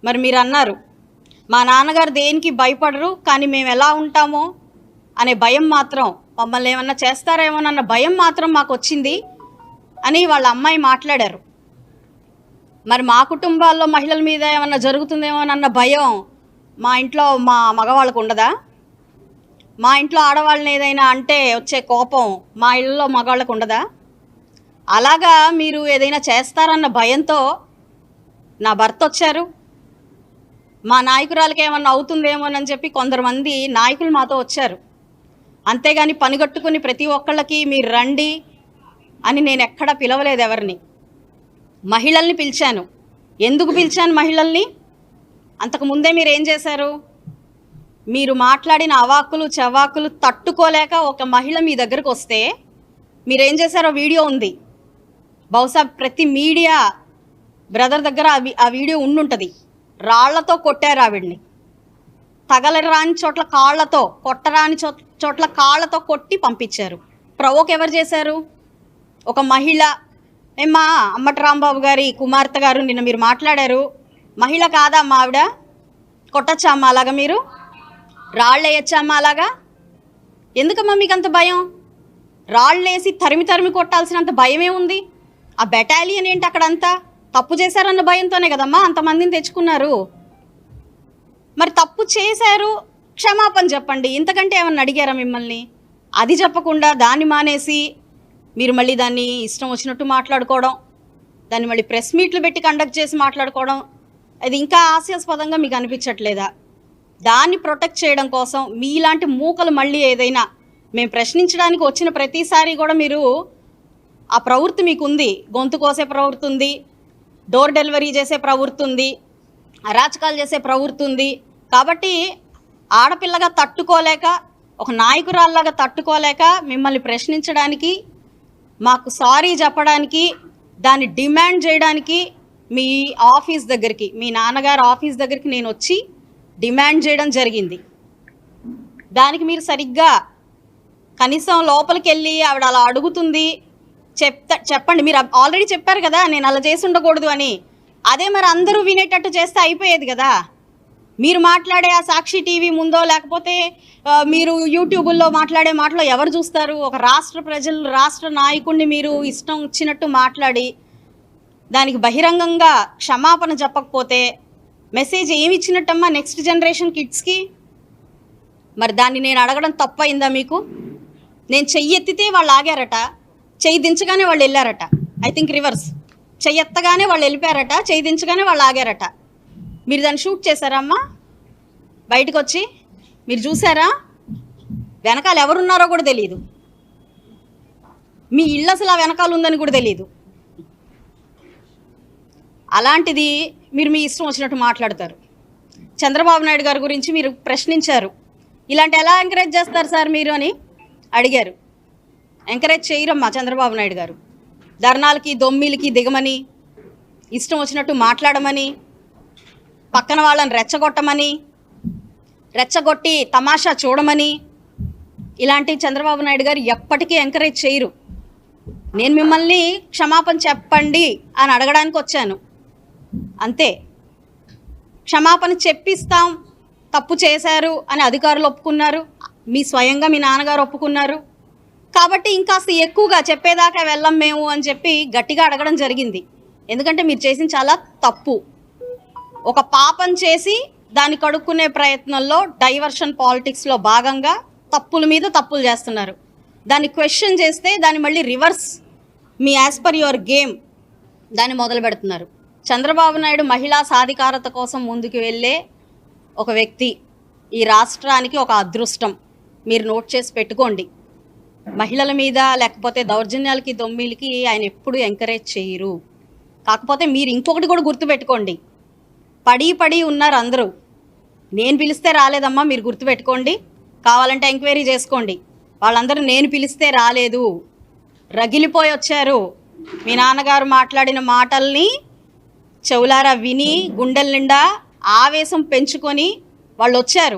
మరి మీరు అన్నారు, మా నాన్నగారు దేనికి భయపడరు, కానీ మేము ఎలా ఉంటామో అనే భయం మాత్రం, మమ్మల్ని ఏమన్నా చేస్తారేమోనన్న భయం మాత్రం మాకు వచ్చింది అని వాళ్ళ అమ్మాయి మాట్లాడారు. మరి మా కుటుంబాల్లో మహిళల మీద ఏమన్నా జరుగుతుందేమోనన్న భయం మా ఇంట్లో మా మగవాళ్ళకు ఉండదా? మా ఇంట్లో ఆడవాళ్ళని ఏదైనా అంటే వచ్చే కోపం మా ఇళ్ళలో మగవాళ్ళకు ఉండదా? అలాగా మీరు ఏదైనా చేస్తారన్న భయంతో నా భర్త వచ్చారు, మా నాయకురాలకి ఏమన్నా అవుతుందేమోనని చెప్పి కొందరుమంది నాయకులు మాతో వచ్చారు. అంతేగాని పనిగట్టుకుని ప్రతి ఒక్కళ్ళకి మీరు రండి అని నేను ఎక్కడా పిలవలేదు ఎవరిని. మహిళల్ని పిలిచాను. ఎందుకు పిలిచాను మహిళల్ని? అంతకుముందే మీరు ఏం చేశారు? మీరు మాట్లాడిన అవాక్కులు చవాకులు తట్టుకోలేక ఒక మహిళ మీ దగ్గరకు వస్తే మీరేం చేశారో వీడియో ఉంది. బహుశా ప్రతి మీడియా బ్రదర్ దగ్గర ఆ వీడియో ఉండుంటుంది. రాళ్లతో కొట్టారు ఆవిడ్ని, తగలరాని చోట్ల కాళ్లతో, కొట్టరాని చోట్ల కాళ్లతో కొట్టి పంపించారు. ప్రవోక్ ఎవరు చేశారు? ఒక మహిళ. ఏమ్మా అమ్మటి రాంబాబు గారి కుమార్తె గారు నిన్న మీరు మాట్లాడారు, మహిళ కాదా అమ్మా ఆవిడ? కొట్టచ్చా అమ్మ అలాగా? మీరు రాళ్ళు వేయచ్చా అమ్మ అలాగా? ఎందుకమ్మా మీకు అంత భయం? రాళ్ళు వేసి తరిమి తరిమి కొట్టాల్సినంత భయమే ఉంది? ఆ బెటాలియన్ ఏంటి అక్కడంతా? తప్పు చేశారన్న భయంతోనే కదమ్మా అంతమందిని తెచ్చుకున్నారు. మరి తప్పు చేశారు, క్షమాపణ చెప్పండి, ఇంతకంటే ఏమన్నా అడిగారా మిమ్మల్ని? అది చెప్పకుండా దాన్ని మానేసి మీరు మళ్ళీ దాన్ని ఇష్టం వచ్చినట్టు మాట్లాడుకోవడం, దాన్ని మళ్ళీ ప్రెస్ మీట్లు పెట్టి కండక్ట్ చేసి మాట్లాడుకోవడం, అది ఇంకా హాస్యాస్పదంగా మీకు అనిపించట్లేదా? దాన్ని ప్రొటెక్ట్ చేయడం కోసం మీలాంటి మూకలు మళ్ళీ ఏదైనా మేము ప్రశ్నించడానికి వచ్చిన ప్రతిసారి కూడా మీరు ఆ ప్రవృత్తి మీకు ఉంది. గొంతు కోసే ప్రవృత్తి ఉంది, డోర్ డెలివరీ చేసే ప్రవృత్తి ఉంది, అరాచకాలు చేసే ప్రవృత్తి ఉంది. కాబట్టి ఆడపిల్లగా తట్టుకోలేక, ఒక నాయకురాల్లాగా తట్టుకోలేక మిమ్మల్ని ప్రశ్నించడానికి, మాకు సారీ చెప్పడానికి, దాన్ని డిమాండ్ చేయడానికి మీ ఆఫీస్ దగ్గరికి, మీ నాన్నగారు ఆఫీస్ దగ్గరికి నేను వచ్చి డిమాండ్ చేయడం జరిగింది. దానికి మీరు సరిగ్గా కనీసం లోపలికి వెళ్ళి ఆవిడ అలా అడుగుతుంది చెప్పండి. మీరు ఆల్రెడీ చెప్పారు కదా నేను అలా చేసి ఉండకూడదు అని. అదే మరి అందరూ వినేటట్టు చేస్తే అయిపోయేది కదా. మీరు మాట్లాడే ఆ సాక్షి టీవీ ముందో లేకపోతే మీరు యూట్యూబుల్లో మాట్లాడే మాటలో ఎవరు చూస్తారు? ఒక రాష్ట్ర ప్రజలు, రాష్ట్ర నాయకుడిని మీరు ఇష్టం వచ్చినట్టు మాట్లాడి దానికి బహిరంగంగా క్షమాపణ చెప్పకపోతే మెసేజ్ ఏమి ఇచ్చినట్టమ్మా నెక్స్ట్ జనరేషన్ కిడ్స్కి? మరి దాన్ని నేను అడగడం తప్పయిందా మీకు? నేను చెయ్యి ఎత్తితే వాళ్ళు ఆగారట, చెయ్యి దించగానే వాళ్ళు వెళ్ళారట. ఐ థింక్ రివర్స్, చెయ్యి ఎత్తగానే వాళ్ళు వెళ్ళిపోయారట, చెయ్యి దించగానే వాళ్ళు ఆగారట. మీరు దాన్ని షూట్ చేశారమ్మా? బయటకు వచ్చి మీరు చూసారా? వెనకాల ఎవరున్నారో కూడా తెలియదు, మీ ఇల్లు అసలు ఆ వెనకాల ఉందని కూడా తెలియదు. అలాంటిది మీరు మీ ఇష్టం వచ్చినట్టు మాట్లాడతారు. చంద్రబాబు నాయుడు గారి గురించి మీరు ప్రశ్నించారు. ఇలాంటి ఎలా ఎంకరేజ్ చేస్తారు సార్ మీరు అని అడిగారు. ఎంకరేజ్ చేయరమ్మా చంద్రబాబు నాయుడు గారు. ధర్నాలకి దొమ్మిలకి దిగమని, ఇష్టం వచ్చినట్టు మాట్లాడమని, పక్కన వాళ్ళని రెచ్చగొట్టమని, రెచ్చగొట్టి తమాషా చూడమని, ఇలాంటి చంద్రబాబు నాయుడు గారు ఎప్పటికీ ఎంకరేజ్ చేయరు. నేను మిమ్మల్ని క్షమాపణ చెప్పండి అని అడగడానికి వచ్చాను, అంతే. క్షమాపణ చెప్పిస్తాం, తప్పు చేశారు అని అధికారులు ఒప్పుకున్నారు, మీ స్వయంగా మీ నాన్నగారు ఒప్పుకున్నారు. కాబట్టి ఇంకాస్త ఎక్కువగా చెప్పేదాకా వెళ్ళం మేము అని చెప్పి గట్టిగా అడగడం జరిగింది. ఎందుకంటే మీరు చేసిన చాలా తప్పు. ఒక పాపం చేసి దాన్ని కడుక్కునే ప్రయత్నంలో డైవర్షన్ పాలిటిక్స్లో భాగంగా తప్పుల మీద తప్పులు చేస్తున్నారు. దాన్ని క్వశ్చన్ చేస్తే దాన్ని మళ్ళీ reverse me as per your game దాన్ని మొదలు పెడుతున్నారు. చంద్రబాబు నాయుడు మహిళా సాధికారత కోసం ముందుకు వెళ్ళే ఒక వ్యక్తి. ఈ రాష్ట్రానికి ఒక అదృష్టం, మీరు నోట్ చేసి పెట్టుకోండి. మహిళల మీద లేకపోతే దౌర్జన్యాలకి దొమ్మిలకి ఆయన ఎప్పుడు ఎంకరేజ్ చేయరు. కాకపోతే మీరు ఇంకొకటి కూడా గుర్తుపెట్టుకోండి, పడి ఉన్నారు అందరూ. నేను పిలిస్తే రాలేదమ్మా, మీరు గుర్తుపెట్టుకోండి, కావాలంటే ఎంక్వైరీ చేసుకోండి. వాళ్ళందరూ నేను పిలిస్తే రాలేదు, రగిలిపోయి వచ్చారు. మీ నాన్నగారు మాట్లాడిన మాటల్ని చెవులారా విని గుండెల నిండా ఆవేశం పెంచుకొని వాళ్ళు వచ్చారు.